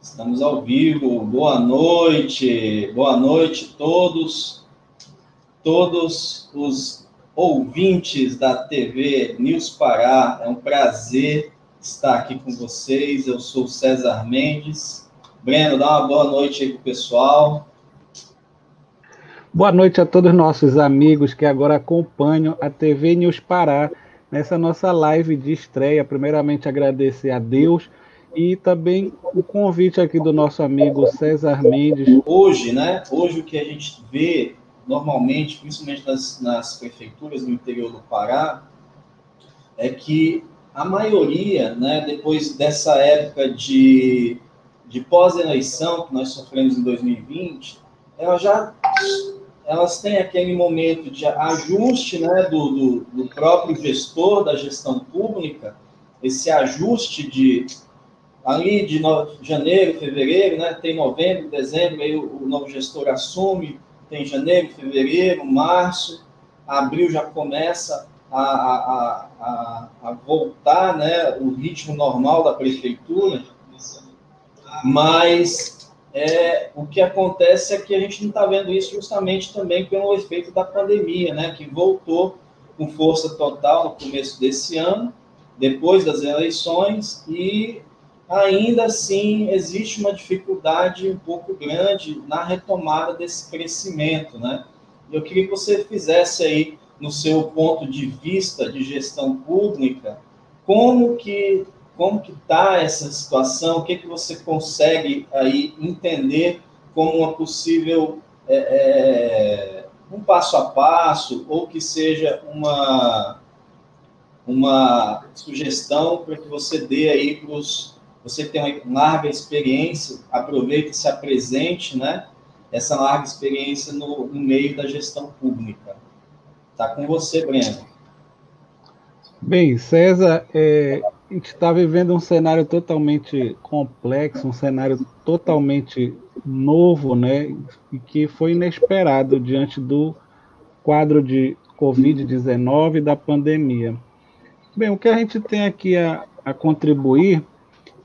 Estamos ao vivo. Boa noite todos os ouvintes da TV News Pará. É um prazer estar aqui com vocês. Eu sou César Mendes. Breno, dá uma boa noite aí pro pessoal. Boa noite a todos os nossos amigos que agora acompanham a TV News Pará nessa nossa live de estreia. Primeiramente, agradecer a Deus e também o convite aqui do nosso amigo César Mendes. Hoje o que a gente vê normalmente, principalmente nas prefeituras do interior do Pará, é que a maioria, depois dessa época de pós-eleição que nós sofremos em 2020, elas têm aquele momento de ajuste, do próprio gestor da gestão pública, esse ajuste ali de janeiro, fevereiro, tem novembro, dezembro, aí o novo gestor assume, tem janeiro, fevereiro, março, abril já começa a voltar, o ritmo normal da prefeitura, mas o que acontece é que a gente não está vendo isso justamente também pelo efeito da pandemia, que voltou com força total no começo desse ano, depois das eleições, e ainda assim existe uma dificuldade um pouco grande na retomada desse crescimento, Eu queria que você fizesse aí, no seu ponto de vista de gestão pública, como que está essa situação, o que você consegue aí entender como uma possível, um passo a passo, ou que seja uma sugestão para que você dê aí para você tem uma larga experiência, aproveite e se apresente, essa larga experiência no meio da gestão pública. Está com você, Breno. Bem, César, a gente está vivendo um cenário totalmente complexo, um cenário totalmente novo, e que foi inesperado diante do quadro de Covid-19 e da pandemia. Bem, o que a gente tem aqui a contribuir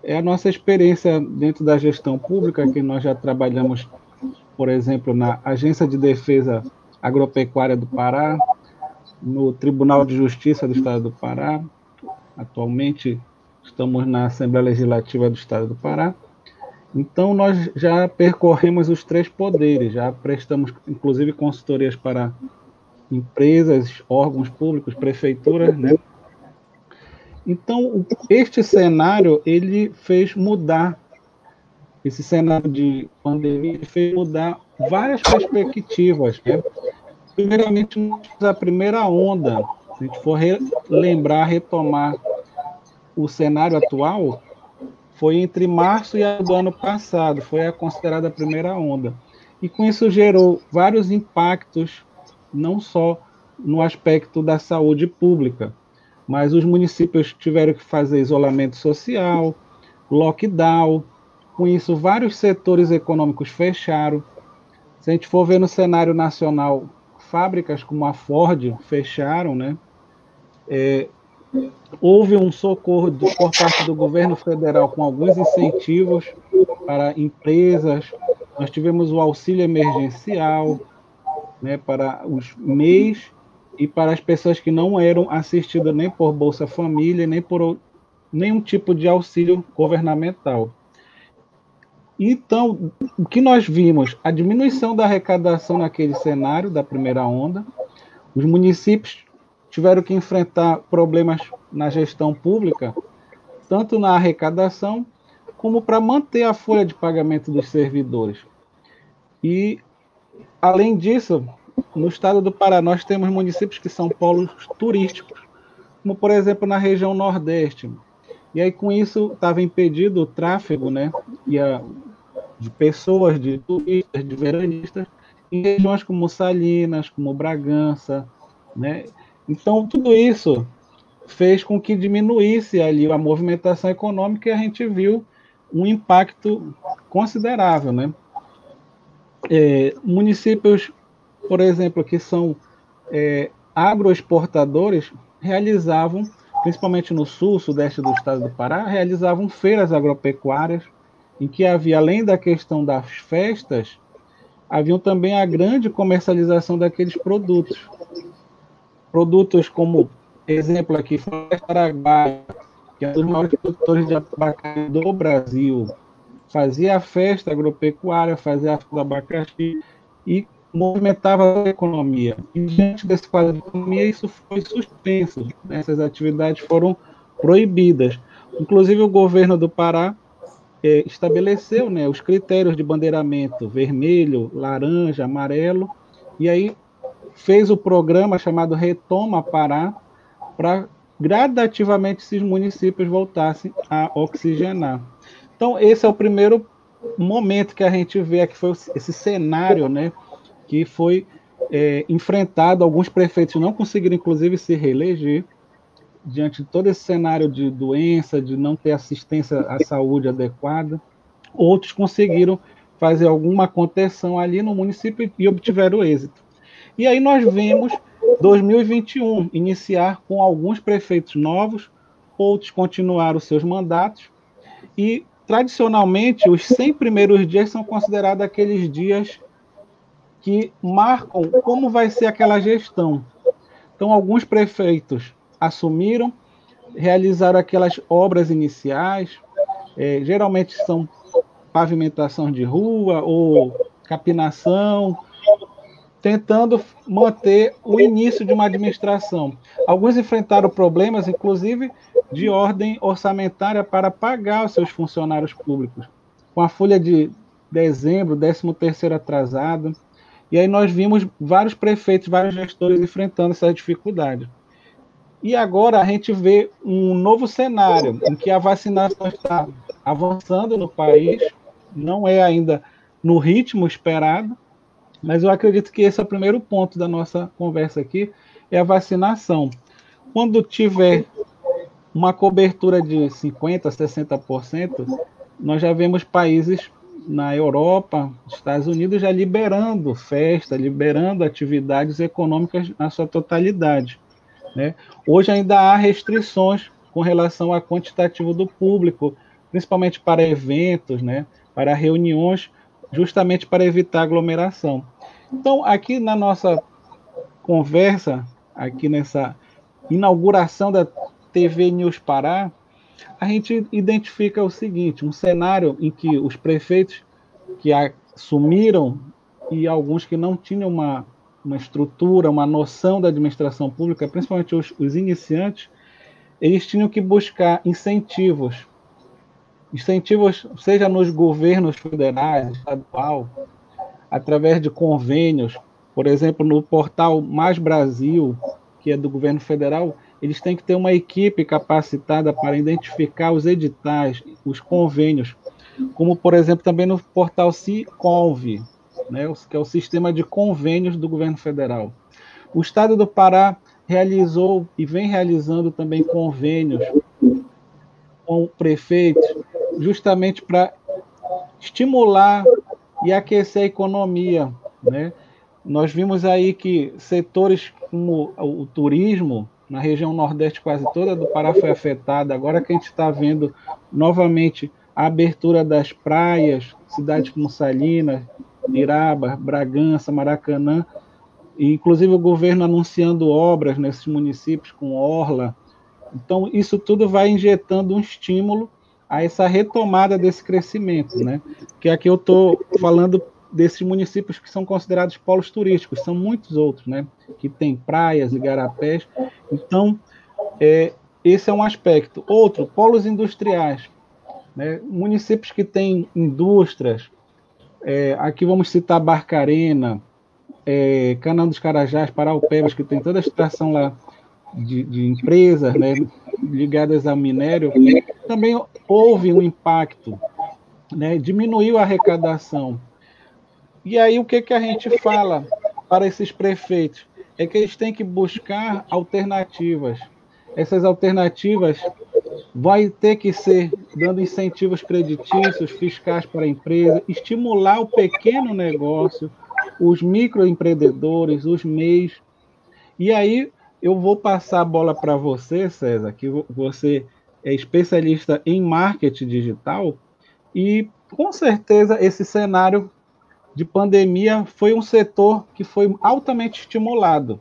é a nossa experiência dentro da gestão pública, que nós já trabalhamos, por exemplo, na Agência de Defesa Agropecuária do Pará, no Tribunal de Justiça do Estado do Pará. Atualmente estamos na Assembleia Legislativa do Estado do Pará. Então, nós já percorremos os três poderes, já prestamos, inclusive, consultorias para empresas, órgãos públicos, prefeituras, Então, este cenário, ele fez mudar, esse cenário de pandemia, ele fez mudar várias perspectivas, Primeiramente, a primeira onda, se a gente for retomar o cenário atual, foi entre março e abril do ano passado, foi considerada a primeira onda. E com isso gerou vários impactos, não só no aspecto da saúde pública, mas os municípios tiveram que fazer isolamento social, lockdown, com isso vários setores econômicos fecharam. Se a gente for ver no cenário nacional, fábricas como a Ford fecharam, Houve um socorro por parte do governo federal com alguns incentivos para empresas. Nós tivemos o auxílio emergencial, para os MEIs e para as pessoas que não eram assistidas nem por Bolsa Família, nem por nenhum tipo de auxílio governamental. Então, o que nós vimos? A diminuição da arrecadação naquele cenário da primeira onda. Os municípios tiveram que enfrentar problemas na gestão pública, tanto na arrecadação, como para manter a folha de pagamento dos servidores. E, além disso, no estado do Pará, nós temos municípios que são polos turísticos, como, por exemplo, na região Nordeste. E aí, com isso, estava impedido o tráfego, de pessoas, de turistas, de veranistas, em regiões como Salinas, como Bragança, Então, tudo isso fez com que diminuísse ali a movimentação econômica e a gente viu um impacto considerável, Municípios, por exemplo, que são agroexportadores, realizavam, principalmente no sul, sudeste do estado do Pará, realizavam feiras agropecuárias, em que havia, além da questão das festas, haviam também a grande comercialização daqueles produtos. Produtos como, exemplo aqui, Floresta Araguaia, que é um dos maiores produtores de abacate do Brasil, fazia a festa agropecuária, fazia a festa do abacaxi e movimentava a economia. E diante desse quadro de economia, isso foi suspenso, né? Essas atividades foram proibidas. Inclusive, o governo do Pará estabeleceu, né, os critérios de bandeiramento vermelho, laranja, amarelo, e aí fez o programa chamado Retoma Pará para gradativamente esses municípios voltassem a oxigenar. Então, esse é o primeiro momento que a gente vê aqui, foi esse cenário, né, que foi enfrentado. Alguns prefeitos não conseguiram, inclusive, se reeleger, diante de todo esse cenário de doença, de não ter assistência à saúde adequada. Outros conseguiram fazer alguma contenção ali no município e obtiveram êxito. E aí nós vemos 2021 iniciar com alguns prefeitos novos, outros continuaram seus mandatos, e tradicionalmente os 100 primeiros dias são considerados aqueles dias que marcam como vai ser aquela gestão. Então, alguns prefeitos assumiram, realizaram aquelas obras iniciais, geralmente são pavimentação de rua ou capinação, tentando manter o início de uma administração. Alguns enfrentaram problemas, inclusive, de ordem orçamentária para pagar os seus funcionários públicos, com a folha de dezembro, 13º atrasado. E aí nós vimos vários prefeitos, vários gestores enfrentando essa dificuldade. E agora a gente vê um novo cenário, em que a vacinação está avançando no país, não é ainda no ritmo esperado, mas eu acredito que esse é o primeiro ponto da nossa conversa aqui, é a vacinação. Quando tiver uma cobertura de 50%, 60%, nós já vemos países na Europa, Estados Unidos, já liberando festa, liberando atividades econômicas na sua totalidade, né? Hoje ainda há restrições com relação ao quantitativo do público, principalmente para eventos, né? Para reuniões, justamente para evitar aglomeração. Então, aqui na nossa conversa, aqui nessa inauguração da TV News Pará, a gente identifica o seguinte: um cenário em que os prefeitos que assumiram e alguns que não tinham uma estrutura, uma noção da administração pública, principalmente os iniciantes, eles tinham que buscar incentivos, seja nos governos federais, estadual, através de convênios. Por exemplo, no portal Mais Brasil, que é do governo federal, eles têm que ter uma equipe capacitada para identificar os editais, os convênios, como, por exemplo, também no portal Ciconv, né, que é o sistema de convênios do governo federal. O Estado do Pará realizou e vem realizando também convênios com prefeitos, justamente para estimular e aquecer a economia, né? Nós vimos aí que setores como o turismo, na região nordeste quase toda do Pará foi afetada. Agora que a gente está vendo novamente a abertura das praias, cidades como Salinas, Iraba, Bragança, Maracanã, e inclusive o governo anunciando obras nesses municípios com orla. Então, isso tudo vai injetando um estímulo a essa retomada desse crescimento, né? Que aqui eu estou falando desses municípios que são considerados polos turísticos, são muitos outros, né? Que tem praias, igarapés. Então, esse é um aspecto. Outro, polos industriais, né? Municípios que têm indústrias, aqui vamos citar Barcarena, Canaã dos Carajás, Paraupebas, que tem toda a extração lá de empresas, né, ligadas ao minério, também houve um impacto, né, diminuiu a arrecadação. E aí o que a gente fala para esses prefeitos? É que eles têm que buscar alternativas. Essas alternativas vai ter que ser dando incentivos creditícios, fiscais para a empresa, estimular o pequeno negócio, os microempreendedores, os MEIs. E aí eu vou passar a bola para você, César, que você é especialista em marketing digital, e com certeza, esse cenário de pandemia foi um setor que foi altamente estimulado,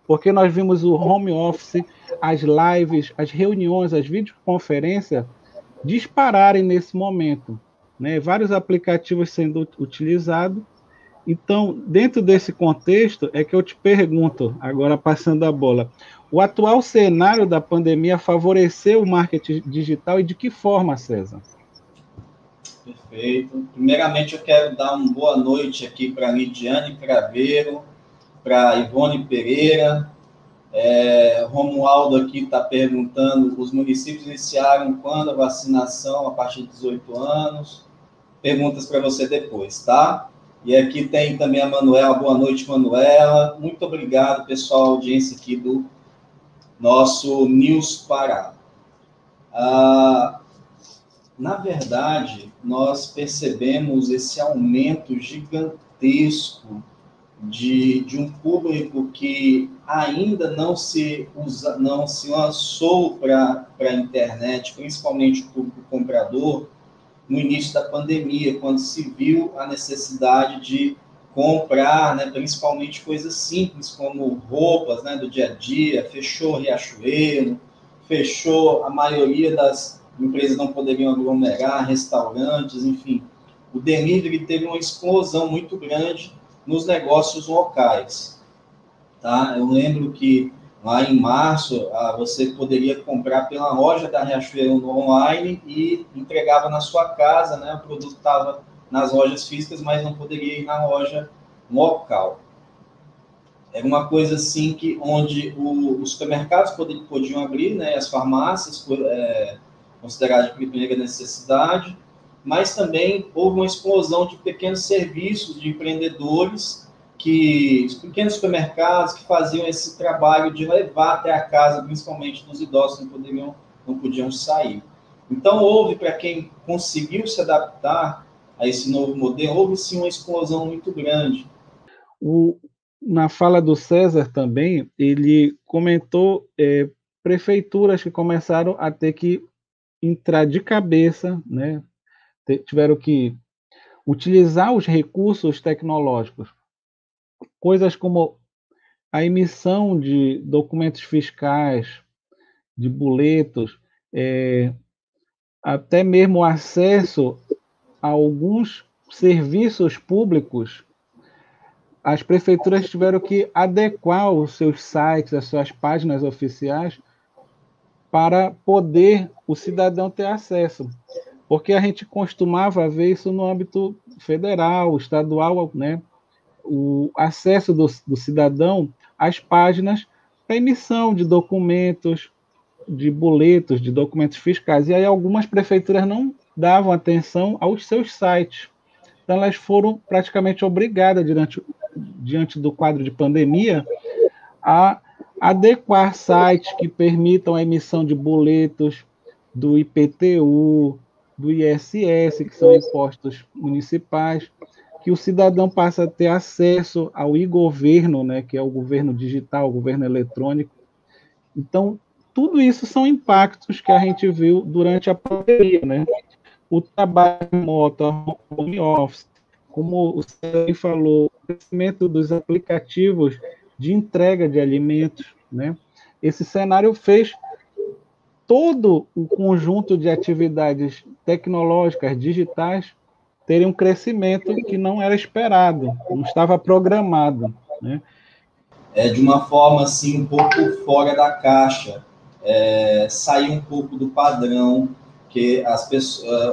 porque nós vimos o home office, as lives, as reuniões, as videoconferências dispararem nesse momento, né? Vários aplicativos sendo utilizados. Então, dentro desse contexto, é que eu te pergunto, agora passando a bola, o atual cenário da pandemia favoreceu o marketing digital e de que forma, César? Perfeito. Primeiramente, eu quero dar uma boa noite aqui para a Lidiane Craveiro, para a Ivone Pereira. Romualdo aqui está perguntando, os municípios iniciaram quando a vacinação a partir de 18 anos? Perguntas para você depois, tá? E aqui tem também a Manuela. Boa noite, Manuela. Muito obrigado, pessoal, audiência aqui do nosso News Pará. Na verdade, nós percebemos esse aumento gigantesco de um público que ainda não se lançou para a internet, principalmente o público comprador, no início da pandemia, quando se viu a necessidade de comprar, né, principalmente coisas simples, como roupas, né, do dia a dia. Fechou o Riachuelo, fechou a maioria das empresas, não poderiam aglomerar, restaurantes, enfim. O delivery teve uma explosão muito grande nos negócios locais. Tá? Eu lembro que lá em março, você poderia comprar pela loja da Riachuelo online e entregava na sua casa, né? O produto estava nas lojas físicas, mas não poderia ir na loja local. Era uma coisa assim que onde os supermercados podiam abrir, né? As farmácias, consideradas de primeira necessidade, mas também houve uma explosão de pequenos serviços de empreendedores, os pequenos supermercados que faziam esse trabalho de levar até a casa, principalmente dos idosos que não podiam sair. Então, houve, para quem conseguiu se adaptar a esse novo modelo, houve sim uma explosão muito grande. Na fala do César também, ele comentou prefeituras que começaram a ter que entrar de cabeça, né? Tiveram que utilizar os recursos tecnológicos, coisas como a emissão de documentos fiscais, de boletos, até mesmo o acesso a alguns serviços públicos. As prefeituras tiveram que adequar os seus sites, as suas páginas oficiais, para poder o cidadão ter acesso. Porque a gente costumava ver isso no âmbito federal, estadual, né? O acesso do cidadão às páginas para emissão de documentos, de boletos, de documentos fiscais. E aí algumas prefeituras não davam atenção aos seus sites. Então elas foram praticamente obrigadas, diante do quadro de pandemia, a adequar sites que permitam a emissão de boletos do IPTU, do ISS, que são impostos municipais, que o cidadão passa a ter acesso ao e-governo, né, que é o governo digital, o governo eletrônico. Então, tudo isso são impactos que a gente viu durante a pandemia, né? O trabalho remoto, a home office, como o César falou, o crescimento dos aplicativos de entrega de alimentos, né? Esse cenário fez todo o conjunto de atividades tecnológicas, digitais, terem um crescimento que não era esperado, não estava programado, né? De uma forma assim um pouco fora da caixa, sair um pouco do padrão que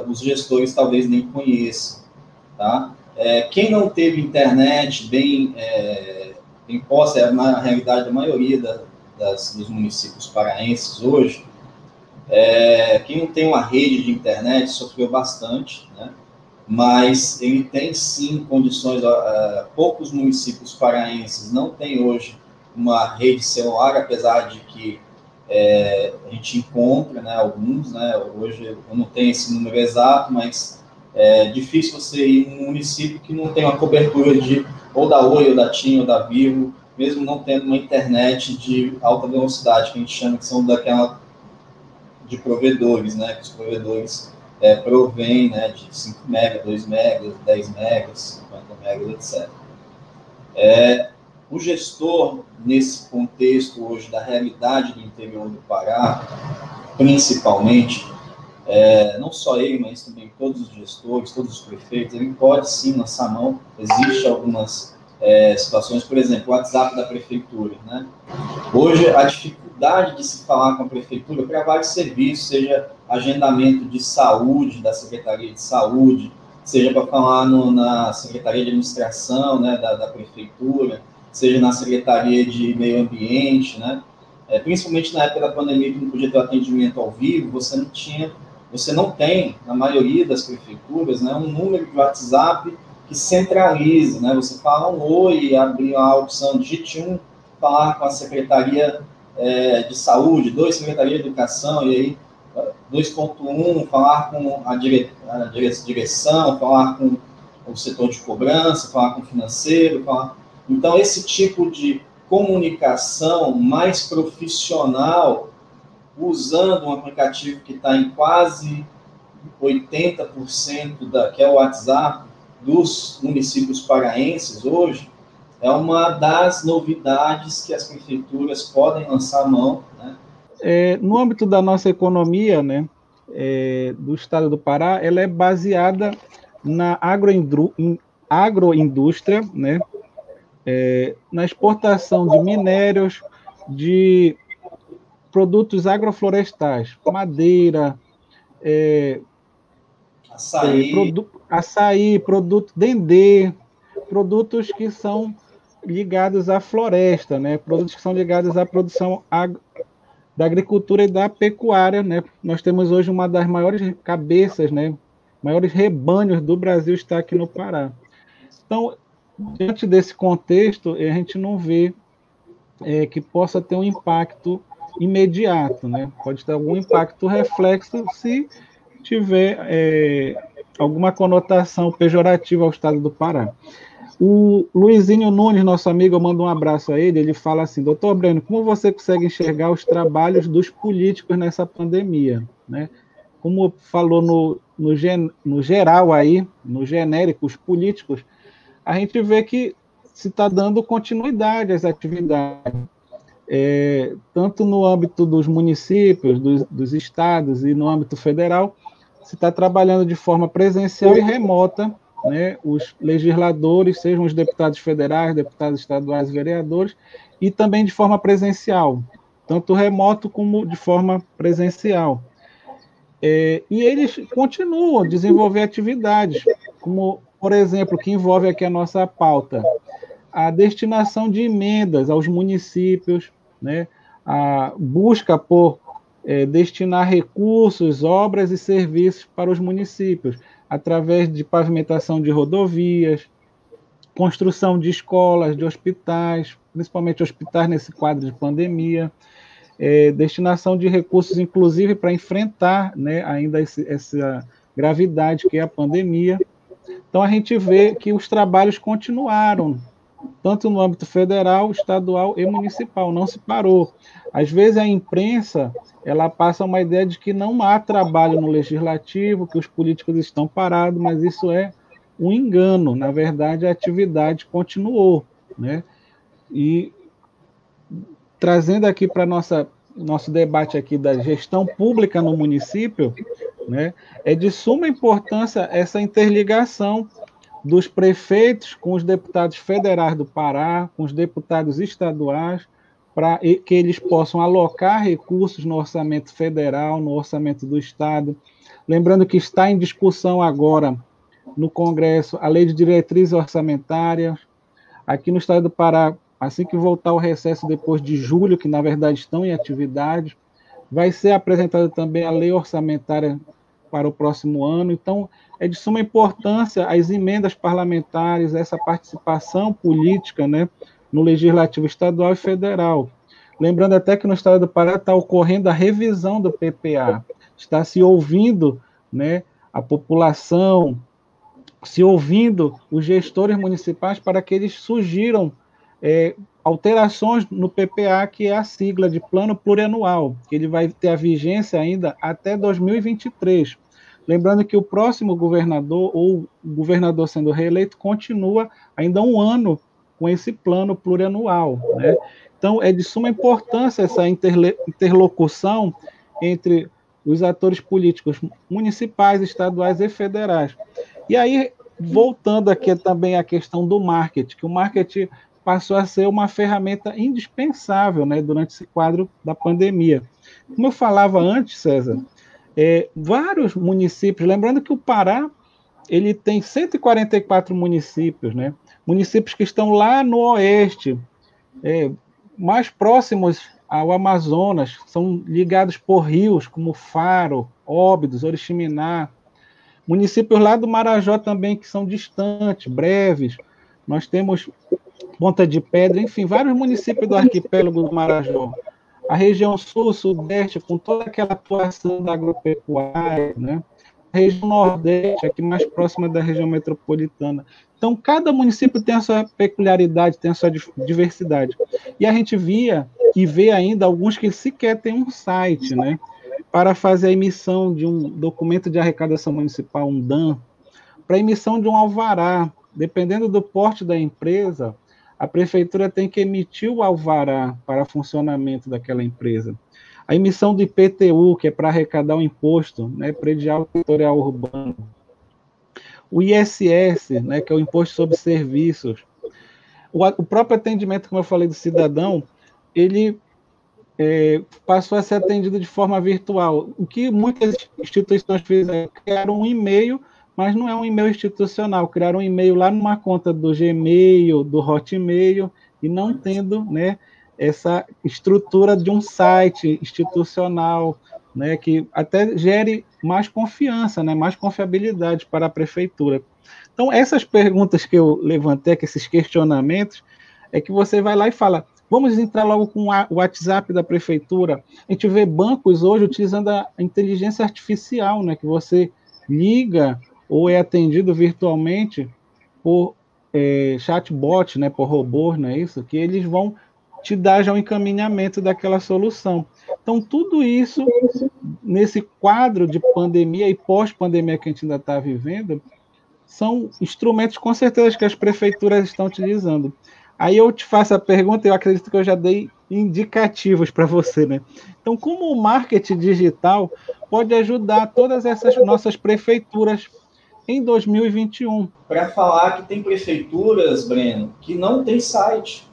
os gestores talvez nem conheçam, tá? Quem não teve internet bem posse, na realidade da maioria dos municípios paraenses hoje, quem não tem uma rede de internet sofreu bastante, né? Mas ele tem sim condições. Poucos municípios paraenses não têm hoje uma rede celular, apesar de que a gente encontra, né, alguns, né? Hoje eu não tenho esse número exato, mas é difícil você ir em um município que não tem uma cobertura ou da Oi, ou da TIM, ou da Vivo, mesmo não tendo uma internet de alta velocidade, que a gente chama que são daquela de provedores, né? Que os provedores provém, né, de 5 MB, 2 MB, 10 MB, 50 MB, etc. O gestor, nesse contexto hoje da realidade do interior do Pará, principalmente, não só ele, mas também todos os gestores, todos os prefeitos, ele pode sim lançar mão. Existem algumas situações, por exemplo, o WhatsApp da prefeitura, né? Hoje, a dificuldade de se falar com a prefeitura para vários serviços, seja agendamento de saúde, da Secretaria de Saúde, seja para falar na Secretaria de Administração, né, da prefeitura, seja na Secretaria de Meio Ambiente, né? Principalmente na época da pandemia, que não podia ter atendimento ao vivo, você não tem, na maioria das prefeituras, né, um número de WhatsApp que centralize, né? Você fala um oi, abrir a opção digite 1, falar com a Secretaria de Saúde, 2, Secretaria de Educação, e aí 2.1, falar com a direção, falar com o setor de cobrança, falar com o financeiro, Então, esse tipo de comunicação mais profissional, usando um aplicativo que está em quase 80%, que é o WhatsApp, dos municípios paraenses hoje, é uma das novidades que as prefeituras podem lançar a mão, né? No âmbito da nossa economia, né, do estado do Pará, ela é baseada na agroindústria, né, na exportação de minérios, de produtos agroflorestais, madeira, açaí, produto dendê, produtos que são ligados à floresta, né? Produtos que são ligados à produção da agricultura e da pecuária, né? Nós temos hoje uma das maiores cabeças, né? Maiores rebanhos do Brasil está aqui no Pará. Então, diante desse contexto, a gente não vê que possa ter um impacto imediato, né? Pode ter algum impacto reflexo se tiver alguma conotação pejorativa ao estado do Pará. O Luizinho Nunes, nosso amigo, eu mando um abraço a ele, ele fala assim: doutor Breno, como você consegue enxergar os trabalhos dos políticos nessa pandemia, né? Como falou no geral aí, no genérico, os políticos, a gente vê que se está dando continuidade às atividades, tanto no âmbito dos municípios, dos estados e no âmbito federal, se está trabalhando de forma presencial e remota, né, os legisladores, sejam os deputados federais, deputados estaduais e vereadores, e também de forma presencial, tanto remoto como de forma presencial. E eles continuam a desenvolver atividades, como, por exemplo, que envolve aqui a nossa pauta, a destinação de emendas aos municípios, né, a busca por destinar recursos, obras e serviços para os municípios, através de pavimentação de rodovias, construção de escolas, de hospitais, principalmente hospitais nesse quadro de pandemia, destinação de recursos, inclusive, para enfrentar, né, ainda essa gravidade que é a pandemia. Então, a gente vê que os trabalhos continuaram, tanto no âmbito federal, estadual e municipal, não se parou. Às vezes, a imprensa ela passa uma ideia de que não há trabalho no legislativo, que os políticos estão parados, mas isso é um engano. Na verdade, a atividade continuou, né? E trazendo aqui para nosso debate aqui da gestão pública no município, né, é de suma importância essa interligação dos prefeitos com os deputados federais do Pará, com os deputados estaduais, para que eles possam alocar recursos no orçamento federal, no orçamento do Estado. Lembrando que está em discussão agora no Congresso a Lei de Diretrizes Orçamentárias. Aqui no Estado do Pará, assim que voltar o recesso depois de julho, que na verdade estão em atividade, vai ser apresentada também a Lei Orçamentária para o próximo ano. Então, é de suma importância as emendas parlamentares, essa participação política, né, no legislativo estadual e federal. Lembrando até que no estado do Pará está ocorrendo a revisão do PPA, está se ouvindo, né, a população, se ouvindo os gestores municipais para que eles sugiram alterações no PPA, que é a sigla de Plano Plurianual, que ele vai ter a vigência ainda até 2023. Lembrando que o próximo governador, ou o governador sendo reeleito, continua ainda um ano com esse plano plurianual, né? Então, é de suma importância essa interlocução entre os atores políticos municipais, estaduais e federais. E aí, voltando aqui também à questão do marketing, que o marketing passou a ser uma ferramenta indispensável, né, durante esse quadro da pandemia. Como eu falava antes, César, vários municípios, lembrando que o Pará ele tem 144 municípios, né? Municípios que estão lá no oeste, mais próximos ao Amazonas, são ligados por rios como Faro, Óbidos, Oriximiná. Municípios lá do Marajó também que são distantes, breves. Nós temos Ponta de Pedra, enfim, vários municípios do arquipélago do Marajó. A região sul, sudeste, com toda aquela atuação da agropecuária, né? A região nordeste, aqui mais próxima da região metropolitana. Então, cada município tem a sua peculiaridade, tem a sua diversidade. E a gente via e vê ainda alguns que sequer têm um site, né? Para fazer a emissão de um documento de arrecadação municipal, um DAM, para emissão de um alvará. Dependendo do porte da empresa, a prefeitura tem que emitir o alvará para funcionamento daquela empresa. A emissão do IPTU, que é para arrecadar o imposto, né, predial territorial urbano. O ISS, né, que é o Imposto sobre Serviços. O próprio atendimento, como eu falei, do cidadão, ele passou a ser atendido de forma virtual. O que muitas instituições fizeram, criaram um e-mail, mas não é um e-mail institucional, criaram um e-mail lá numa conta do Gmail, do Hotmail, e não tendo, né, essa estrutura de um site institucional, né, que até gere mais confiança, né, mais confiabilidade para a prefeitura. Então, essas perguntas que eu levantei, esses questionamentos, é que você vai lá e fala, vamos entrar logo com o WhatsApp da prefeitura. A gente vê bancos hoje utilizando a inteligência artificial, né, que você liga ou é atendido virtualmente por chatbot, né, por robôs, não é isso? Que eles vão te dar já um encaminhamento daquela solução. Então, tudo isso, nesse quadro de pandemia e pós-pandemia que a gente ainda está vivendo, são instrumentos, com certeza, que as prefeituras estão utilizando. Aí eu te faço a pergunta, eu acredito que eu já dei indicativos para você, né? Então, como o marketing digital pode ajudar todas essas nossas prefeituras em 2021? Para falar que tem prefeituras, Breno, que não tem site,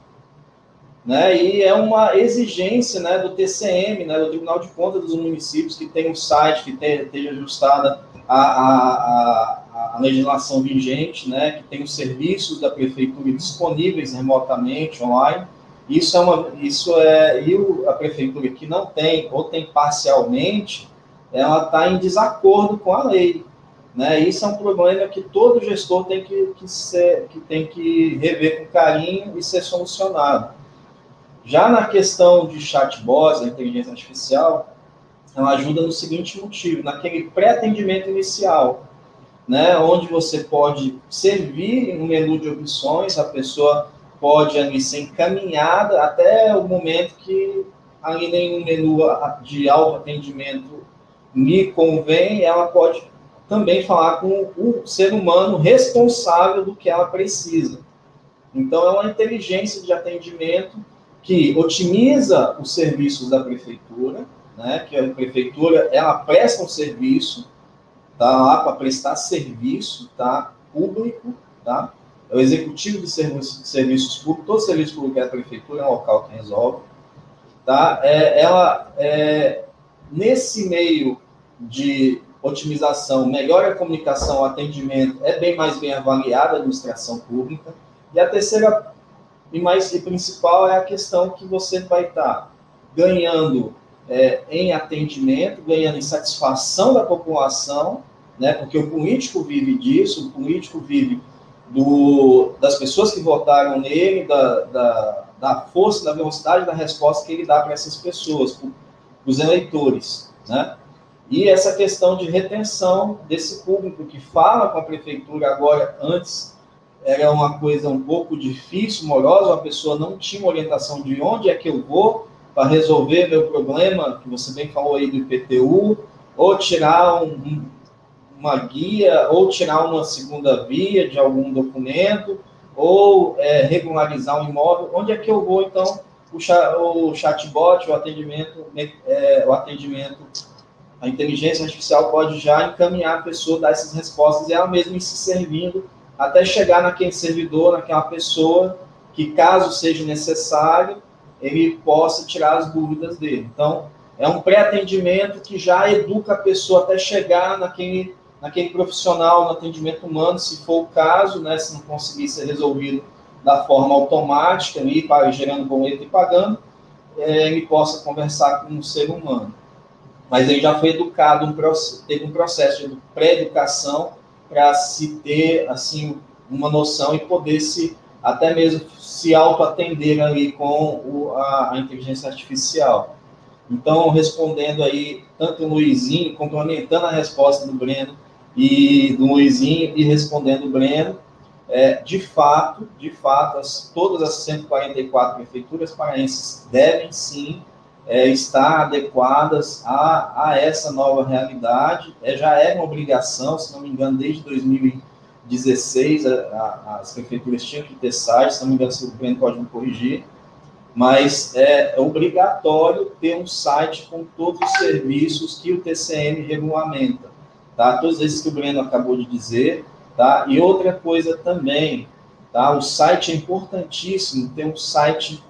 né? E é uma exigência, né, do TCM, né, do Tribunal de Contas dos Municípios, que tem um site que esteja ajustada a legislação vigente, né, que tem os serviços da prefeitura disponíveis remotamente, online. E a prefeitura que não tem, ou tem parcialmente, ela está em desacordo com a lei, né? Isso é um problema que todo gestor tem que rever com carinho e ser solucionado. Já na questão de chatbots, a inteligência artificial, ela ajuda no seguinte motivo, naquele pré-atendimento inicial, né, onde você pode servir um menu de opções, a pessoa pode ali ser encaminhada até o momento que ali nenhum menu de autoatendimento lhe convém, ela pode também falar com o ser humano responsável do que ela precisa. Então, é uma inteligência de atendimento que otimiza os serviços da prefeitura, né, que a prefeitura, ela presta um serviço, tá lá para prestar serviço, tá, público, tá, é o executivo de serviços públicos, todo serviço público é a prefeitura, é o local que resolve, tá, nesse meio de otimização, melhora a comunicação, atendimento, é bem mais bem avaliada a administração pública, e a terceira e principal é a questão que você vai estar ganhando em atendimento, ganhando em satisfação da população, né, porque o político vive disso, o político vive das pessoas que votaram nele, da força, da velocidade da resposta que ele dá para essas pessoas, para os eleitores, né? E essa questão de retenção desse público que fala com a prefeitura agora, antes era uma coisa um pouco difícil, morosa, a pessoa não tinha uma orientação de onde é que eu vou para resolver meu problema, que você bem falou aí do IPTU, ou tirar uma guia, ou tirar uma segunda via de algum documento, ou regularizar um imóvel, onde é que eu vou, então, o chatbot, o atendimento, a inteligência artificial pode já encaminhar a pessoa, dar essas respostas, e ela mesma ir se servindo, até chegar naquele servidor, naquela pessoa, que caso seja necessário, ele possa tirar as dúvidas dele. Então, é um pré-atendimento que já educa a pessoa até chegar naquele profissional no atendimento humano, se for o caso, né, se não conseguir ser resolvido da forma automática, ali, gerando boleto e pagando, ele possa conversar com um ser humano. Mas ele já foi educado, teve um processo de pré-educação para se ter, assim, uma noção e poder até mesmo se auto-atender ali com a inteligência artificial. Então, respondendo aí, tanto o Luizinho, complementando a resposta do Breno e do Luizinho, e respondendo o Breno, de fato, todas as 144 prefeituras paraenses devem, sim, estar adequadas a essa nova realidade. Já é uma obrigação, se não me engano, desde 2016, as prefeituras tinham que ter site, se não me engano, se o Breno pode me corrigir, mas é obrigatório ter um site com todos os serviços que o TCM regulamenta, tá? Todos esses que o Breno acabou de dizer, tá? E outra coisa também, tá? O site é importantíssimo, ter um site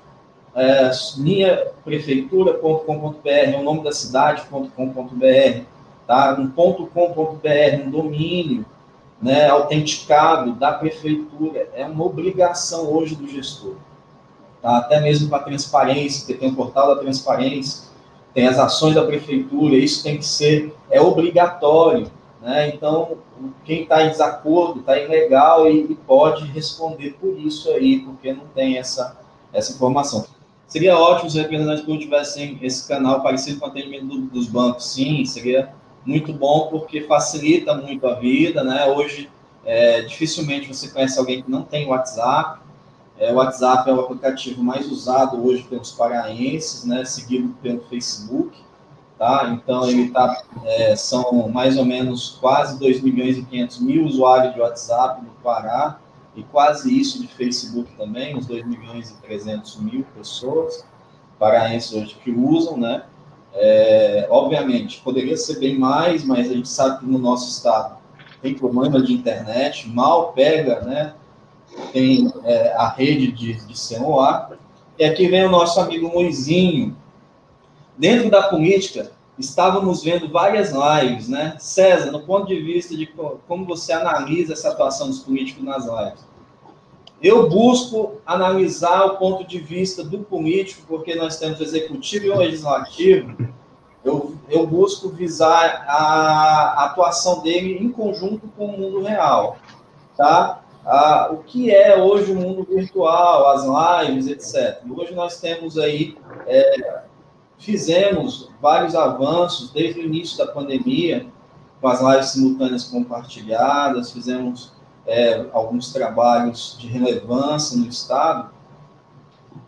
minhaprefeitura.com.br, o nome da cidade.com.br, tá? Um .com.br, um domínio, né, autenticado da prefeitura, é uma obrigação hoje do gestor. Tá? Até mesmo para a transparência, porque tem o portal da transparência, tem as ações da prefeitura, isso tem que ser, obrigatório, né? Então, quem está em desacordo, está ilegal e pode responder por isso aí, porque não tem essa informação. Seria ótimo se os representantes públicos tivessem esse canal parecido com o atendimento dos bancos, sim, seria muito bom, porque facilita muito a vida, né? Hoje, dificilmente você conhece alguém que não tem WhatsApp. O WhatsApp é o aplicativo mais usado hoje pelos paraenses, né? Seguido pelo Facebook, tá? Então, são mais ou menos quase 2.500.000 usuários de WhatsApp no Pará, e quase isso de Facebook também, uns 2.300.000 pessoas paraenses hoje que usam, né? Obviamente, poderia ser bem mais, mas a gente sabe que no nosso estado tem problema de internet, mal pega, né? Tem a rede de celular. E aqui vem o nosso amigo Luizinho. Dentro da política, estávamos vendo várias lives, né? César, no ponto de vista de como você analisa essa atuação dos políticos nas lives. Eu busco analisar o ponto de vista do político, porque nós temos o executivo e o legislativo. Eu busco visar a atuação dele em conjunto com o mundo real, tá? O que é hoje o mundo virtual, as lives, etc. Hoje nós temos aí, fizemos vários avanços desde o início da pandemia, com as lives simultâneas compartilhadas, fizemos alguns trabalhos de relevância no Estado,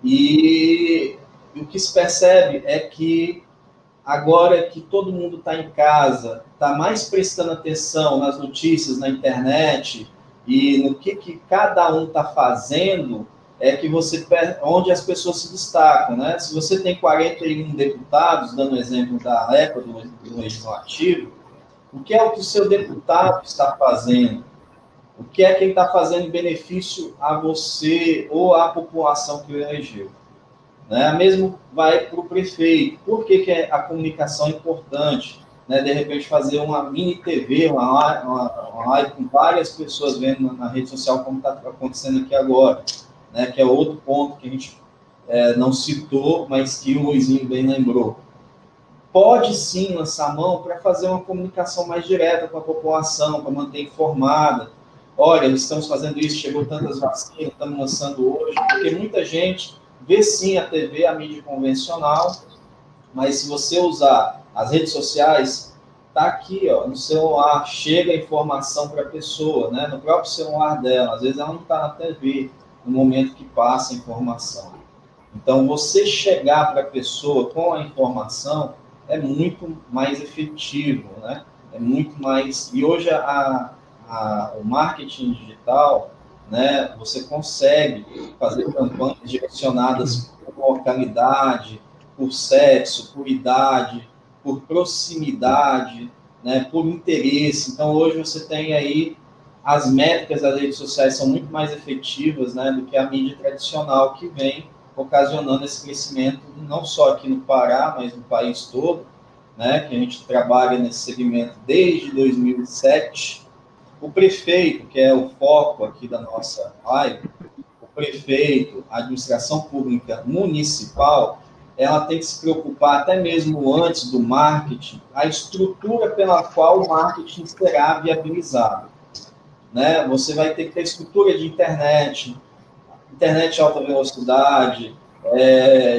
e o que se percebe é que agora que todo mundo está em casa, está mais prestando atenção nas notícias, na internet, e no que cada um está fazendo, onde as pessoas se destacam, né? Se você tem 41 deputados, dando o exemplo da EPA, do Legislativo, o que é o que o seu deputado está fazendo? O que é que ele está fazendo em benefício a você ou à população que o elegeu? Né? Mesmo vai para o prefeito. Por que a comunicação é importante? Né? De repente, fazer uma mini TV, uma live com várias pessoas vendo na rede social, como está acontecendo aqui agora, né? Que é outro ponto que a gente não citou, mas que o Luizinho bem lembrou. Pode sim lançar a mão para fazer uma comunicação mais direta com a população, para manter informada. Olha, estamos fazendo isso, chegou tantas vacinas, estamos lançando hoje, porque muita gente vê sim a TV, a mídia convencional, mas se você usar as redes sociais, está aqui, ó, no celular, chega a informação para a pessoa, né, no próprio celular dela. Às vezes ela não está na TV no momento que passa a informação. Então, você chegar para a pessoa com a informação é muito mais efetivo, né? é muito mais... E hoje o marketing digital, né, você consegue fazer campanhas direcionadas por localidade, por sexo, por idade, por proximidade, né, por interesse. Então, hoje você tem aí as métricas das redes sociais são muito mais efetivas, né, do que a mídia tradicional, que vem ocasionando esse crescimento, não só aqui no Pará, mas no país todo, né, que a gente trabalha nesse segmento desde 2007. O prefeito, que é o foco aqui da nossa live, o prefeito, a administração pública municipal, ela tem que se preocupar, até mesmo antes do marketing, a estrutura pela qual o marketing será viabilizado. Né? Você vai ter que ter estrutura de internet de alta velocidade,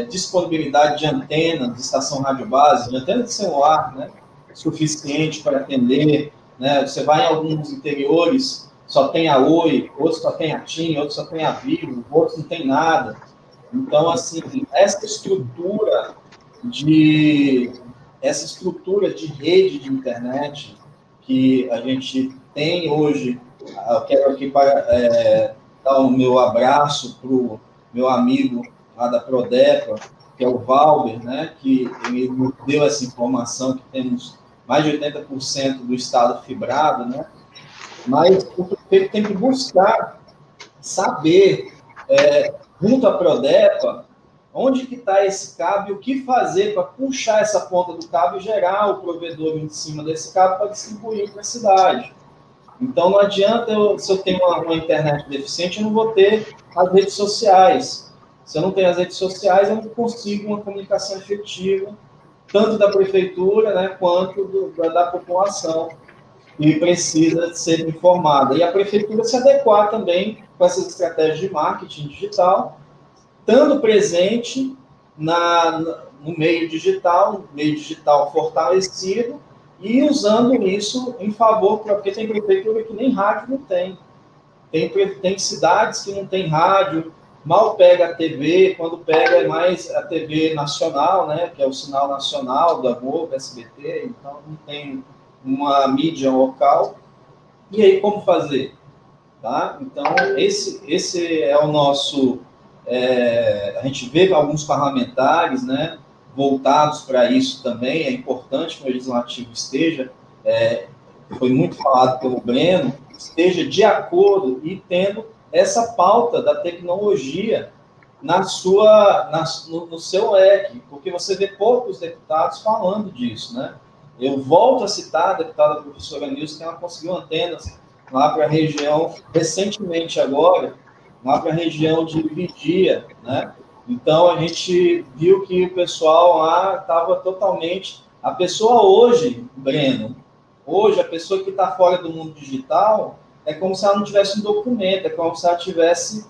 disponibilidade de antenas de estação rádio base, de antena de celular, né? Suficiente para atender. Né? Você vai em alguns interiores, só tem a Oi, outros só tem a TIM, outros só tem a Vivo, outros não tem nada. Então, assim, essa estrutura de rede de internet que a gente tem hoje, eu quero aqui dar o meu abraço para o meu amigo lá da Prodepa, que é o Valber, né, que ele nos deu essa informação que temos mais de 80% do estado fibrado, né, mas o prefeito tem que buscar saber, junto à Prodepa, onde que está esse cabo e o que fazer para puxar essa ponta do cabo e gerar o provedor em cima desse cabo para distribuir para a cidade. Então, não adianta, se eu tenho uma internet deficiente, eu não vou ter as redes sociais. Se eu não tenho as redes sociais, eu não consigo uma comunicação efetiva, tanto da prefeitura, né, quanto da população, que precisa ser informada. E a prefeitura se adequar também com essas estratégias de marketing digital, estando presente no meio digital fortalecido, e usando isso em favor, porque tem prefeitura que nem rádio não tem. Tem cidades que não tem rádio, mal pega a TV, quando pega é mais a TV nacional, né, que é o sinal nacional da Globo, SBT, então não tem uma mídia local. E aí, como fazer? Tá? Então, esse é o nosso... a gente vê alguns parlamentares, né, voltados para isso também. É importante que o legislativo esteja, foi muito falado pelo Breno, esteja de acordo e tendo essa pauta da tecnologia no seu leque, porque você vê poucos deputados falando disso, né? Eu volto a citar a deputada professora Nilce, que ela conseguiu antenas lá para a região, recentemente agora, lá para a região de Vigia, né? Então, a gente viu que o pessoal lá estava totalmente... A pessoa hoje, Breno, hoje, a pessoa que está fora do mundo digital, é como se ela não tivesse um documento, é como se ela estivesse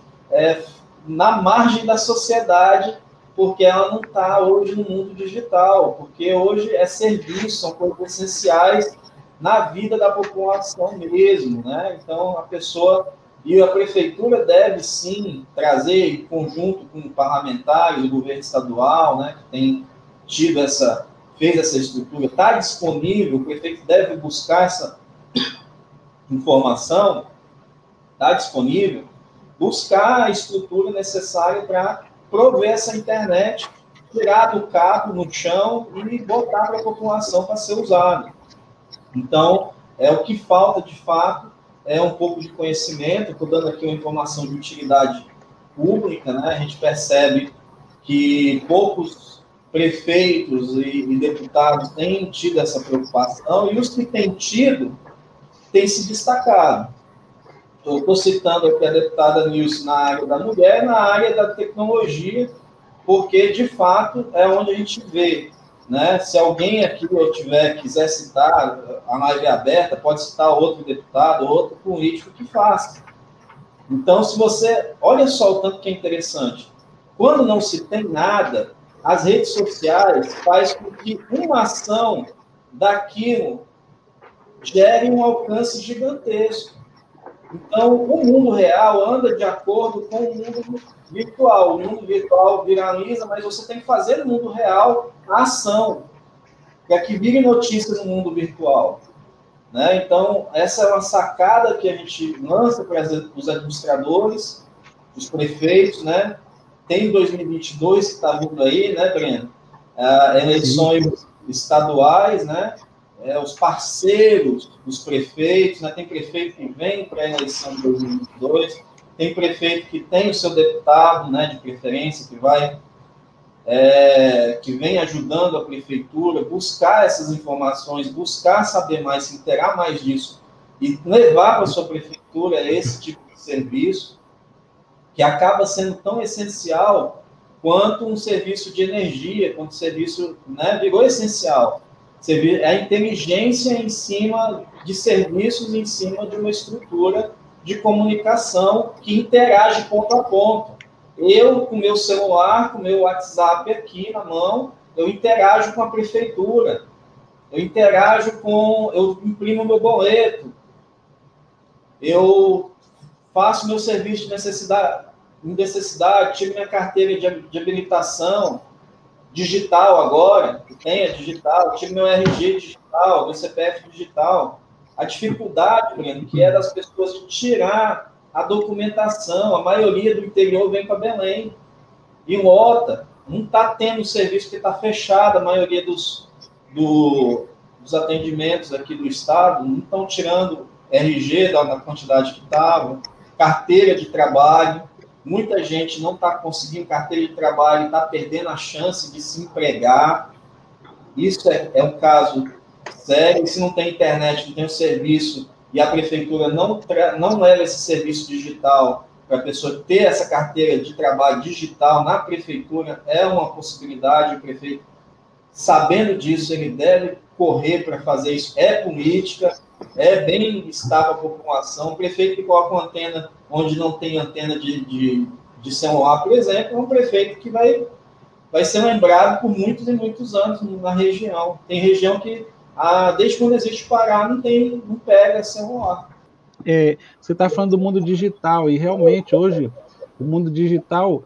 na margem da sociedade, porque ela não está hoje no mundo digital, porque hoje é serviço, são coisas essenciais na vida da população mesmo, né? Então, a pessoa... E a prefeitura deve, sim, trazer, em conjunto com parlamentares, o governo estadual, né, que tem fez essa estrutura, está disponível, o prefeito deve buscar essa informação, está disponível, buscar a estrutura necessária para prover essa internet, tirar do cabo no chão e botar para a população para ser usado. Então, o que falta, de fato, é um pouco de conhecimento. Estou dando aqui uma informação de utilidade pública, né? A gente percebe que poucos prefeitos e deputados têm tido essa preocupação, e os que têm tido, têm se destacado. Eu estou citando aqui a deputada Nilce na área da mulher, na área da tecnologia, porque, de fato, é onde a gente vê, né? Se alguém aqui quiser citar, a live é aberta, pode citar outro deputado, outro político que faça. Então, se você... Olha só o tanto que é interessante. Quando não se tem nada, as redes sociais fazem com que uma ação daquilo gere um alcance gigantesco. Então, o mundo real anda de acordo com o mundo virtual. O mundo virtual viraliza, mas você tem que fazer no mundo real a ação, para que vire notícia no mundo virtual. né? Então, essa é uma sacada que a gente lança para os administradores, os prefeitos, né? Tem 2022 que está vindo aí, né, Breno? Eleições estaduais, né? Os parceiros dos prefeitos, né? Tem prefeito que vem para a eleição de 2022, tem prefeito que tem o seu deputado, né, de preferência, que vem ajudando a prefeitura, buscar essas informações, buscar saber mais, se inteirar mais disso e levar para a sua prefeitura esse tipo de serviço, que acaba sendo tão essencial quanto um serviço de energia, quanto um serviço, né, virou essencial. A inteligência em cima de serviços, em cima de uma estrutura de comunicação que interage ponto a ponto. Eu, com meu celular, com meu WhatsApp aqui na mão, eu interajo com a prefeitura, eu imprimo meu boleto, eu faço meu serviço de necessidade, tiro minha carteira de habilitação digital agora, que tenha digital, tiro meu RG digital, meu CPF digital. A dificuldade, Breno, que é das pessoas de tirar a documentação, a maioria do interior vem para Belém, e lota, não está tendo serviço que está fechado, a maioria dos atendimentos aqui do estado, não estão tirando RG na quantidade que estava, carteira de trabalho, muita gente não está conseguindo carteira de trabalho, está perdendo a chance de se empregar. Isso é um caso sério. Se não tem internet, não tem o serviço, e a prefeitura não leva esse serviço digital para a pessoa ter essa carteira de trabalho digital na prefeitura, é uma possibilidade. O prefeito, sabendo disso, ele deve correr para fazer isso. É política, é bem-estar para a população. O prefeito que coloca uma antena onde não tem antena de celular, por exemplo, é um prefeito que vai ser lembrado por muitos e muitos anos na região. Tem região que, desde quando existe Pará, não pega celular. Você está falando do mundo digital, e realmente hoje o mundo digital,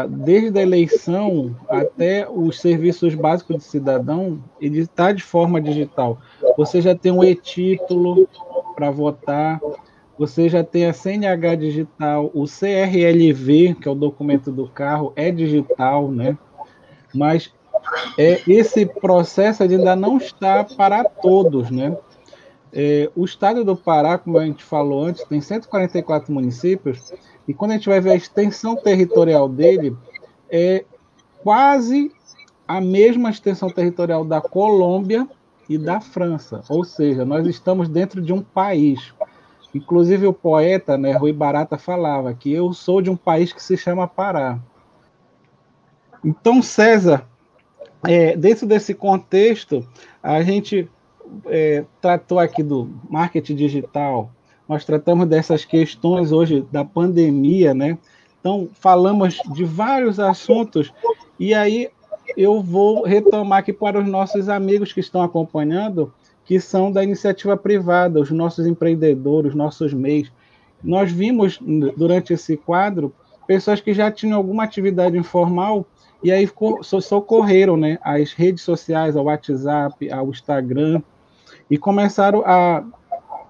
desde a eleição até os serviços básicos de cidadão, ele está de forma digital. Você já tem um e-título para votar, você já tem a CNH digital, o CRLV, que é o documento do carro, é digital, né? Mas esse processo ainda não está para todos, né? O estado do Pará, como a gente falou antes, tem 144 municípios, e quando a gente vai ver a extensão territorial dele, é quase a mesma extensão territorial da Colômbia e da França. Ou seja, nós estamos dentro de um país. Inclusive o poeta, né, Rui Barata, falava que eu sou de um país que se chama Pará. Então, César, dentro desse contexto, a gente tratou aqui do marketing digital, nós tratamos dessas questões hoje da pandemia, né? Então, falamos de vários assuntos, e aí eu vou retomar aqui para os nossos amigos que estão acompanhando, que são da iniciativa privada, os nossos empreendedores, os nossos MEIs. Nós vimos, durante esse quadro, pessoas que já tinham alguma atividade informal e aí socorreram, né, as redes sociais, ao WhatsApp, ao Instagram, e começaram a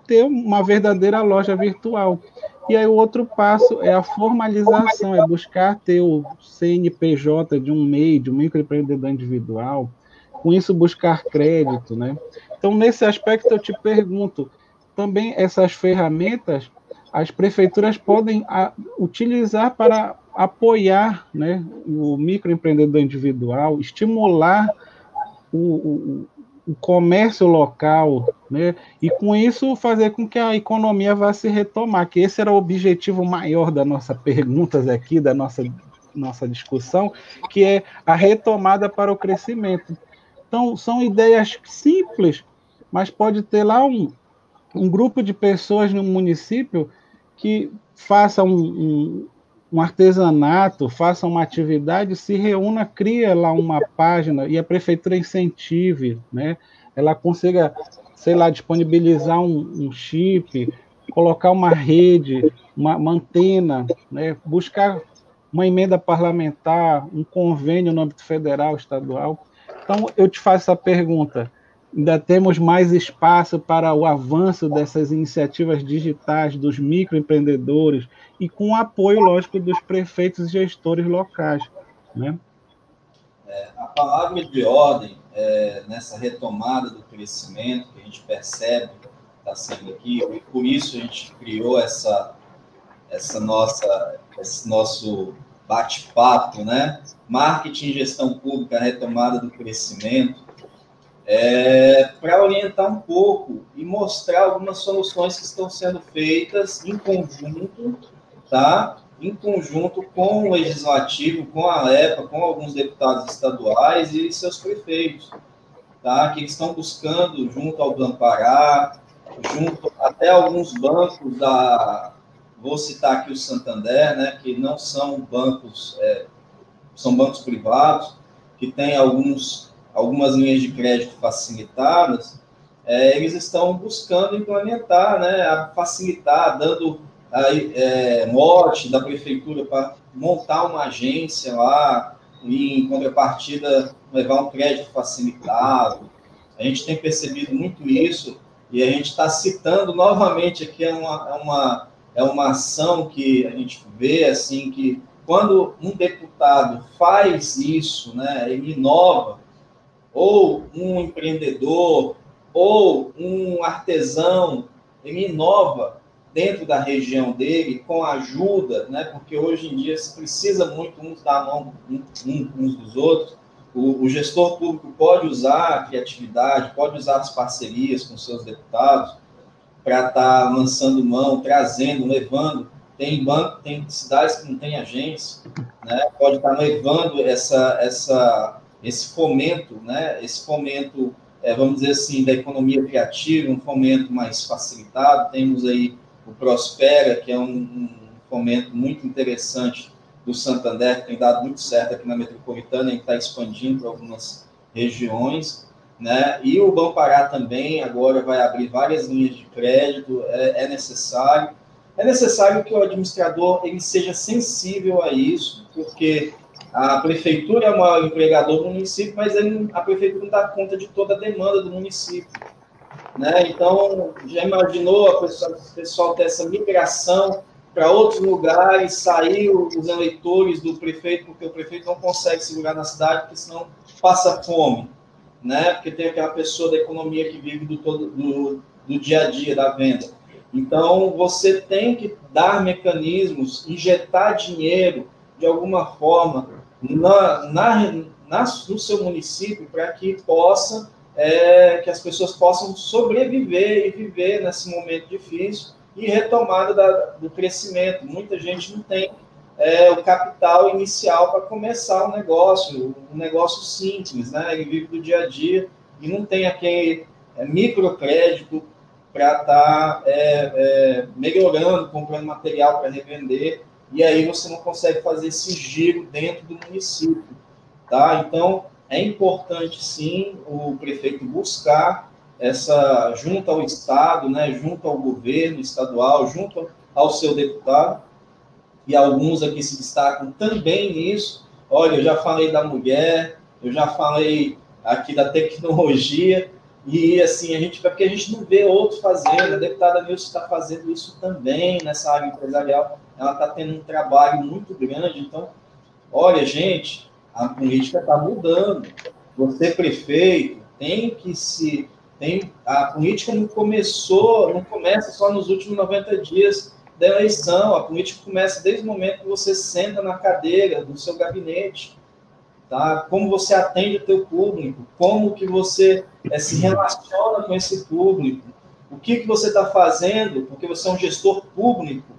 ter uma verdadeira loja virtual. E aí o outro passo é a formalização, é buscar ter o CNPJ de um MEI, de um microempreendedor individual, com isso buscar crédito, né? Então, nesse aspecto, eu te pergunto, também essas ferramentas as prefeituras podem utilizar para apoiar, né, o microempreendedor individual, estimular o comércio local, né, e com isso fazer com que a economia vá se retomar, que esse era o objetivo maior da nossa perguntas aqui, da nossa discussão, que é a retomada para o crescimento. Então, são ideias simples, mas pode ter lá um grupo de pessoas no município que faça um artesanato, faça uma atividade, se reúna, cria lá uma página e a prefeitura incentive, né? Ela consiga, sei lá, disponibilizar um chip, colocar uma rede, uma antena, né? Buscar uma emenda parlamentar, um convênio no âmbito federal, estadual. Então, eu te faço essa pergunta. ainda temos mais espaço para o avanço dessas iniciativas digitais dos microempreendedores e com o apoio, lógico, dos prefeitos e gestores locais, né? A palavra de ordem nessa retomada do crescimento que a gente percebe está sendo aqui, e por isso a gente criou esse nosso bate-papo, né? Marketing e gestão pública, retomada do crescimento, para orientar um pouco e mostrar algumas soluções que estão sendo feitas em conjunto, tá? Em conjunto com o Legislativo, com a ALEPA, com alguns deputados estaduais e seus prefeitos, tá? Que estão buscando, junto ao Banco Pará, junto até alguns bancos vou citar aqui o Santander, né? Que não são bancos, são bancos privados, que têm algumas linhas de crédito facilitadas, eles estão buscando implementar, né, facilitar, dando mote da prefeitura para montar uma agência lá, e em contrapartida levar um crédito facilitado. A gente tem percebido muito isso, e a gente está citando novamente aqui uma ação que a gente vê, assim, que quando um deputado faz isso, né, ele inova, ou um empreendedor, ou um artesão, ele inova dentro da região dele, com a ajuda, né, porque hoje em dia se precisa muito uns dar a mão uns dos outros. O gestor público pode usar a criatividade, pode usar as parcerias com seus deputados para estar lançando mão, trazendo, levando. Tem banco, tem cidades que não têm agência, né, pode estar levando esse fomento, né? Esse fomento, vamos dizer assim, da economia criativa, um fomento mais facilitado. Temos aí o Prospera, que é um fomento muito interessante do Santander, que tem dado muito certo aqui na metropolitana e está expandindo para algumas regiões, né? E o Banco Pará também agora vai abrir várias linhas de crédito. É necessário que o administrador ele seja sensível a isso, porque a prefeitura é o maior empregador do município, mas a prefeitura não dá conta de toda a demanda do município, né? Então, já imaginou o pessoal ter essa migração para outros lugares, sair os eleitores do prefeito, porque o prefeito não consegue segurar na cidade, porque senão passa fome, né? Porque tem aquela pessoa da economia que vive do dia a dia, da venda. Então, você tem que dar mecanismos, injetar dinheiro, de alguma forma, no seu município, para que que as pessoas possam sobreviver e viver nesse momento difícil e retomada do crescimento. Muita gente não tem o capital inicial para começar um negócio simples, né? Ele vive do dia a dia e não tem aquele microcrédito para estar melhorando, comprando material para revender, e aí você não consegue fazer esse giro dentro do município, tá? Então, é importante, sim, o prefeito buscar junto ao Estado, né, junto ao governo estadual, junto ao seu deputado, e alguns aqui se destacam também nisso. Olha, eu já falei da mulher, eu já falei aqui da tecnologia, e assim, porque a gente não vê outro fazendo. A deputada Nilce está fazendo isso também nessa área empresarial, ela está tendo um trabalho muito grande. Então, olha, gente, a política está mudando. Você, prefeito, a política não começa só nos últimos 90 dias da eleição. A política começa desde o momento que você senta na cadeira do seu gabinete, tá? Como você atende o teu público, como que você se relaciona com esse público, o que você está fazendo, porque você é um gestor público,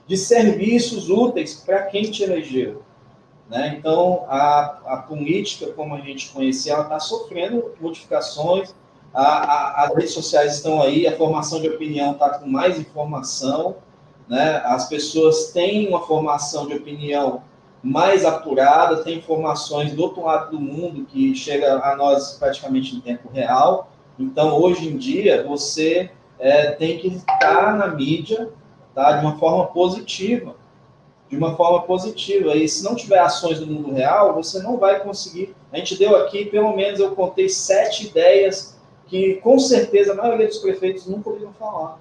de serviços úteis para quem te elegeu, né? Então, a política, como a gente conhecia, ela está sofrendo modificações, as redes sociais estão aí, a formação de opinião está com mais informação, né? As pessoas têm uma formação de opinião mais apurada, tem informações do outro lado do mundo que chega a nós praticamente em tempo real. Então, hoje em dia, você tem que estar na mídia, tá? De uma forma positiva. E se não tiver ações do mundo real, você não vai conseguir. A gente deu aqui, pelo menos eu contei 7 ideias que, com certeza, a maioria dos prefeitos nunca ouviram falar.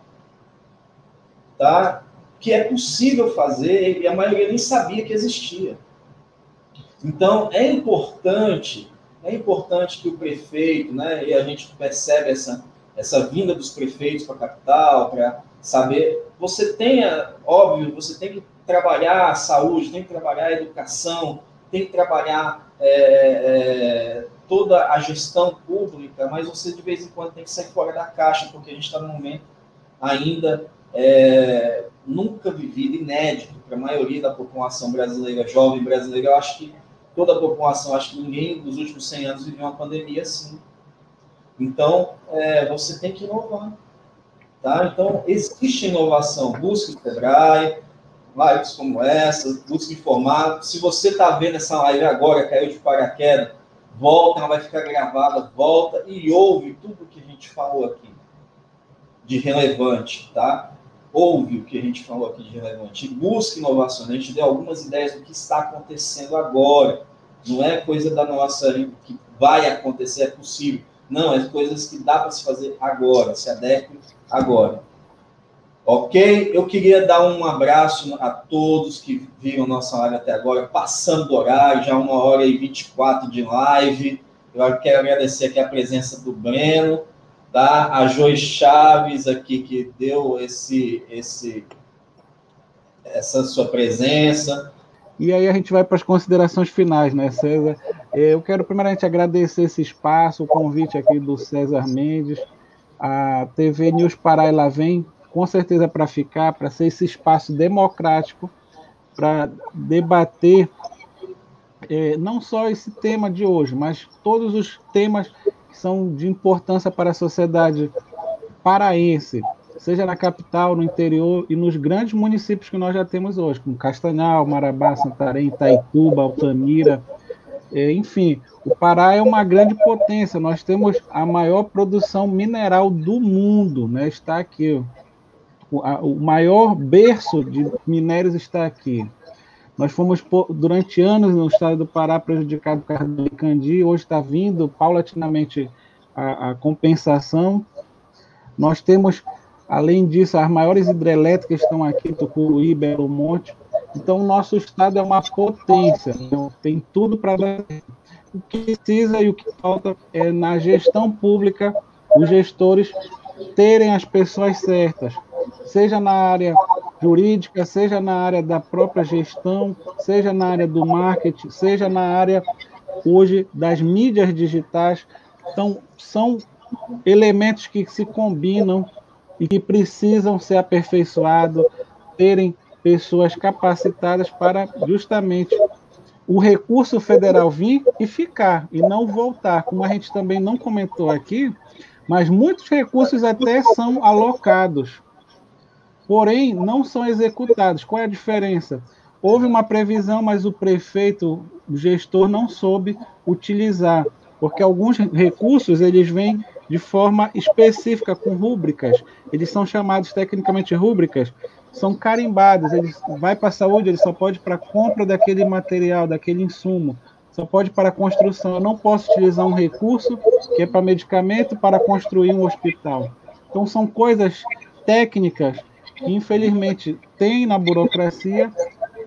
Tá? Que é possível fazer e a maioria nem sabia que existia. Então, é importante que o prefeito, né, e a gente percebe essa vinda dos prefeitos para a capital, para saber, você tem que trabalhar a saúde, tem que trabalhar a educação, tem que trabalhar toda a gestão pública, mas você de vez em quando tem que sair fora da caixa, porque a gente está num momento ainda nunca vivido, inédito para a maioria da população brasileira, jovem brasileira. Eu acho que toda a população, acho que ninguém dos últimos 100 anos viveu uma pandemia assim. Então, você tem que inovar. Tá? Então, existe inovação. Busque o Sebrae, lives como essa, busque informar. Se você está vendo essa live agora, caiu de paraquedas, volta, ela vai ficar gravada, volta e ouve tudo que a gente falou aqui de relevante, tá? Ouve o que a gente falou aqui de relevante. E busque inovação. A gente deu algumas ideias do que está acontecendo agora. Não é coisa da nossa que vai acontecer, é possível. Não, é coisas que dá para se fazer agora, se adeque agora. Ok? Eu queria dar um abraço a todos que viram nossa live até agora, passando do horário, já 1h24 de live. Eu quero agradecer aqui a presença do Breno, tá? A Joy Chaves aqui, que deu essa sua presença. E aí a gente vai para as considerações finais, né, César? Eu quero primeiramente agradecer esse espaço, o convite aqui do César Mendes. A TV News Pará, ela vem com certeza para ficar, para ser esse espaço democrático, para debater não só esse tema de hoje, mas todos os temas que são de importância para a sociedade paraense, seja na capital, no interior e nos grandes municípios que nós já temos hoje, como Castanhal, Marabá, Santarém, Itaituba, Altamira, enfim, o Pará é uma grande potência, nós temos a maior produção mineral do mundo, né? Está aqui, o maior berço de minérios está aqui. Nós fomos, durante anos, no estado do Pará, prejudicado por causa do Icandi, hoje está vindo paulatinamente a compensação. Nós temos, além disso, as maiores hidrelétricas estão aqui, Tucuruí, Belo Monte. Então, o nosso estado é uma potência, então, tem tudo para dar. O que precisa e o que falta é, na gestão pública, os gestores terem as pessoas certas, seja na área jurídica, seja na área da própria gestão, seja na área do marketing, seja na área, hoje, das mídias digitais. Então, são elementos que se combinam e que precisam ser aperfeiçoados, terem pessoas capacitadas para justamente o recurso federal vir e ficar, e não voltar. Como a gente também não comentou aqui, mas muitos recursos até são alocados, porém não são executados. Qual é a diferença? Houve uma previsão, mas o prefeito, o gestor, não soube utilizar, porque alguns recursos eles vêm de forma específica, com rúbricas. Eles são chamados tecnicamente rúbricas, são carimbados. Ele vai para a saúde, ele só pode para a compra daquele material, daquele insumo, só pode para a construção. Eu não posso utilizar um recurso que é para medicamento para construir um hospital. Então, são coisas técnicas que, infelizmente, tem na burocracia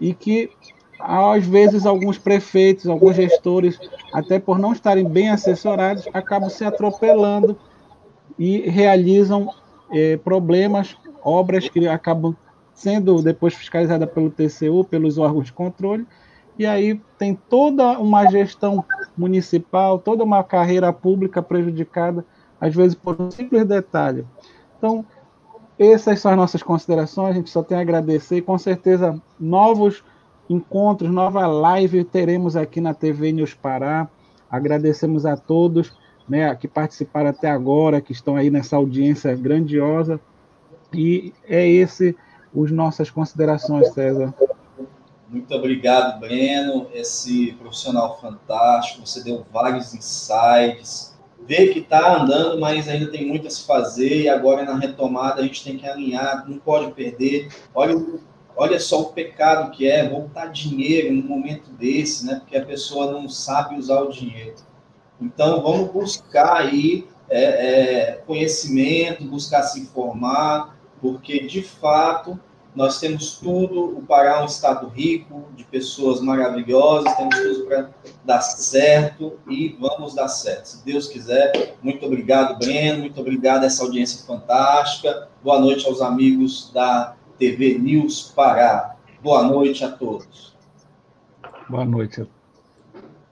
e que, às vezes, alguns prefeitos, alguns gestores, até por não estarem bem assessorados, acabam se atropelando e realizam problemas, obras que acabam sendo depois fiscalizadas pelo TCU, pelos órgãos de controle, e aí tem toda uma gestão municipal, toda uma carreira pública prejudicada, às vezes por um simples detalhe. Então, essas são as nossas considerações, a gente só tem a agradecer, e com certeza novos encontros, nova live teremos aqui na TV News Pará. Agradecemos a todos, né, que participaram até agora, que estão aí nessa audiência grandiosa, e as nossas considerações, César. Muito obrigado, Breno, esse profissional fantástico, você deu vários insights, vê que está andando, mas ainda tem muito a se fazer, e agora na retomada a gente tem que alinhar, não pode perder. Olha só o pecado que é voltar dinheiro num momento desse, né? Porque a pessoa não sabe usar o dinheiro. Então, vamos buscar aí conhecimento, buscar se informar, porque, de fato, nós temos tudo. O Pará é um estado rico, de pessoas maravilhosas, temos tudo para dar certo e vamos dar certo, se Deus quiser. Muito obrigado, Breno, muito obrigado a essa audiência fantástica. Boa noite aos amigos da TV News Pará. Boa noite a todos. Boa noite a todos.